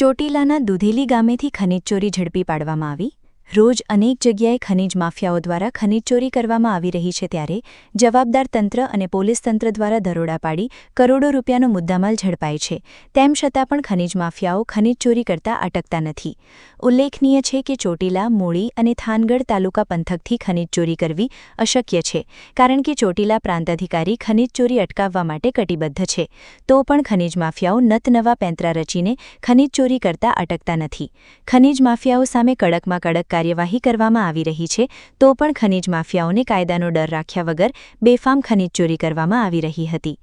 ચોટીલાના દુધેલી ગામેથી ખનીજ ચોરી ઝડપી પાડવામાં આવી। રોજ અનેક જગ્યાએ ખનીજ માફિયાઓ દ્વારા ખનીજ ચોરી કરવામાં આવી રહી છે, ત્યારે જવાબદાર તંત્ર અને પોલીસ તંત્ર દ્વારા દરોડા પાડી કરોડો રૂપિયાનો મુદ્દામાલ ઝડપાય છે। તેમ છતાં પણ ખનીજ માફિયાઓ ખનીજ ચોરી કરતા અટકતા નથી। ઉલ્લેખનીય છે કે ચોટીલા, મૂળી અને થાનગઢ તાલુકા પંથકથી ખનીજ ચોરી કરવી અશક્ય છે, કારણ કે ચોટીલા પ્રાંત અધિકારી ખનીજ ચોરી અટકાવવા માટે કટિબદ્ધ છે। તો પણ ખનીજ માફિયાઓ નતનવા પેંતરા રચીને ખનીજ ચોરી કરતા અટકતા નથી। ખનીજ માફિયાઓ સામે કડકમાં કડક કાર્યવાહી કરવામાં આવી રહી છે, તો પણ ખનીજ માફિયાઓને કાયદાનો ડર રાખ્યા વગર બેફામ ખનીજ ચોરી કરવામાં આવી રહી હતી।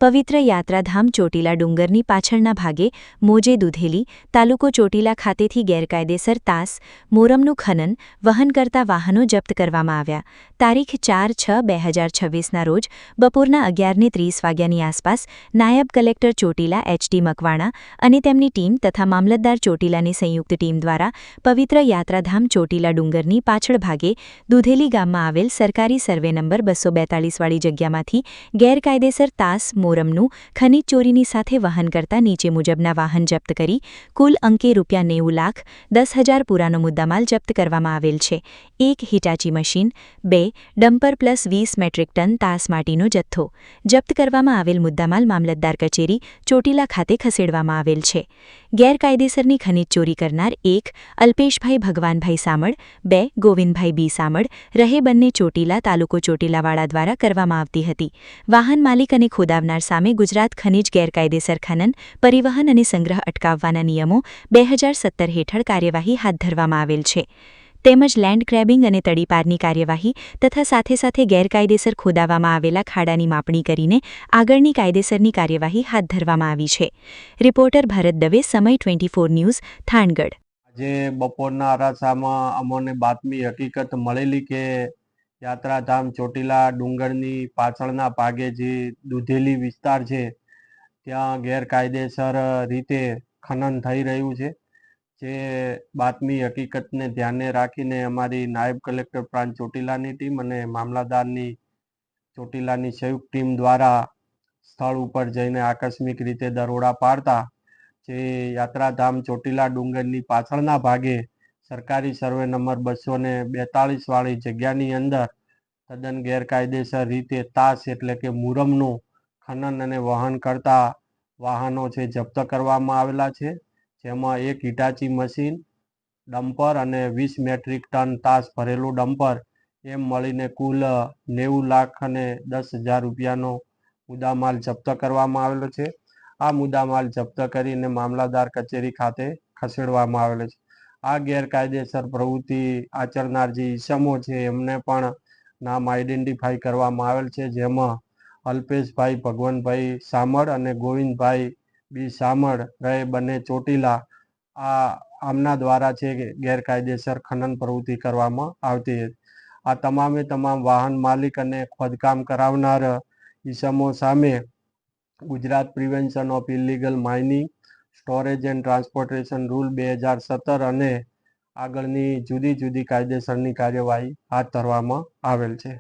પવિત્ર યાત્રાધામ ચોટીલા ડુંગરની પાછળના ભાગે મોજે દુધેલી તાલુકો ચોટીલા ખાતેથી ગેરકાયદેસર તાસ, મોરમનું ખનન, વહન કરતા વાહનો જપ્ત કરવામાં આવ્યા। તારીખ 4/6/2026ના રોજ બપોરના 11:30 વાગ્યાની આસપાસ નાયબ કલેક્ટર ચોટીલા એચ.ડી. મકવાણા અને તેમની ટીમ તથા મામલતદાર ચોટીલાની સંયુક્ત ટીમ દ્વારા પવિત્ર યાત્રાધામ ચોટીલા ડુંગરની પાછળ ભાગે દુધેલી ગામમાં આવેલ સરકારી સર્વે નંબર 242 વાળી જગ્યામાંથી ગેરકાયદેસર તાસ, મોરમનું ખનીજ ચોરીની સાથે વહન કરતા નીચે મુજબના વાહન જપ્ત કરી કુલ અંકે ₹90,10,000 પૂરાનો મુદ્દામાલ જપ્ત કરવામાં આવેલ છે। 1 Hitachi machine, 2 dumper plus 20 metric ton તાસ માટીનો જથ્થો। જપ્ત કરવામાં આવેલ મુદ્દામાલ મામલતદાર કચેરી ચોટીલા ખાતે ખસેડવામાં આવેલ છે। ગેરકાયદેસરની ખનીજ ચોરી કરનાર 1 અલ્પેશભાઈ ભગવાનભાઈ સામળ, 2 ગોવિંદભાઈ બી સામળ, રહે બંને ચોટીલા તાલુકો ચોટીલાવાળા દ્વારા કરવામાં આવતી હતી। વાહન માલિક અને ખોદાવનાર સામે ગુજરાત ખનીજ ગેરકાયદેસર ખનન, પરિવહન અને સંગ્રહ અટકાવવાના નિયમો 2017 હેઠળ કાર્યવાહી હાથ ધરવામાં આવેલ છે, તેમજ લેન્ડ ગ્રેબિંગ અને તડીપારની કાર્યવાહી તથા સાથે સાથે ગેરકાયદેસર ખોદાવવામાં આવેલા ખાડાની માપણી કરીને આગળની કાયદેસરની કાર્યવાહી હાથ ધરવામાં આવી છે। રિપોર્ટર ભરત દવે, સમય 24 ન્યૂઝ, થાનગઢ। આજે બપોરના અરાસામાં અમને બાતમી હકીકત મળેલી કે યાત્રાધામ ચોટીલા ડુંગરની પાછળના ભાગે જે દુધેલી વિસ્તાર છે ત્યાં ગેરકાયદેસર રીતે ખનન થઈ રહ્યું છે। જે બાતમી હકીકતને ધ્યાને રાખીને અમારી નાયબ કલેક્ટર પ્રાંત ચોટીલાની ટીમ અને મામલતદારની ચોટીલાની સંયુક્ત ટીમ દ્વારા સ્થળ ઉપર જઈને આકસ્મિક રીતે દરોડા પાડતા જે યાત્રાધામ ચોટીલા ડુંગરની પાછળના ભાગે સરકારી સર્વે નંબર 242 વાળી જગ્યાની અંદર તદ્દન ગેરકાયદેસર રીતે તાસ એટલે કે મુરમનું ખનન અને વહન કરતા વાહનો છે જપ્ત કરવામાં આવેલા છે, જેમાં 1 હિટાચી મશીન, ડમ્પર અને 20 મેટ્રિક ટન તાસ ભરેલું ડમ્પર એમ મળીને કુલ ₹90,10,000 મુદ્દામાલ જપ્ત કરવામાં આવેલો છે। આ મુદ્દામાલ જપ્ત કરીને મામલતદાર કચેરી ખાતે ખસેડવામાં આવેલો છે। આ ગેરકાયદેસર પ્રવૃત્તિ આચરનાર જે ઈસમો છે એમને પણ નામ આઈડેન્ટિફાઈ કરવામાં આવેલ છે, જેમાં અલ્પેશભાઈ ભગવાનભાઈ સામળ અને ગોવિંદભાઈ બી સામળ રહે બંને ચોટીલા આમના દ્વારા છે ગેરકાયદેસર ખનન પ્રવૃત્તિ કરવામાં આવતી હતી। આ તમામે તમામ વાહન માલિક અને ખોદકામ કરાવનાર ઈસમો સામે Gujarat prevention of illegal mining, storage and transportation rule 2017 અને આગળની જુદી જુદી કાયદેસરની કાર્યવાહી હાથ ધરવામાં આવેલ છે।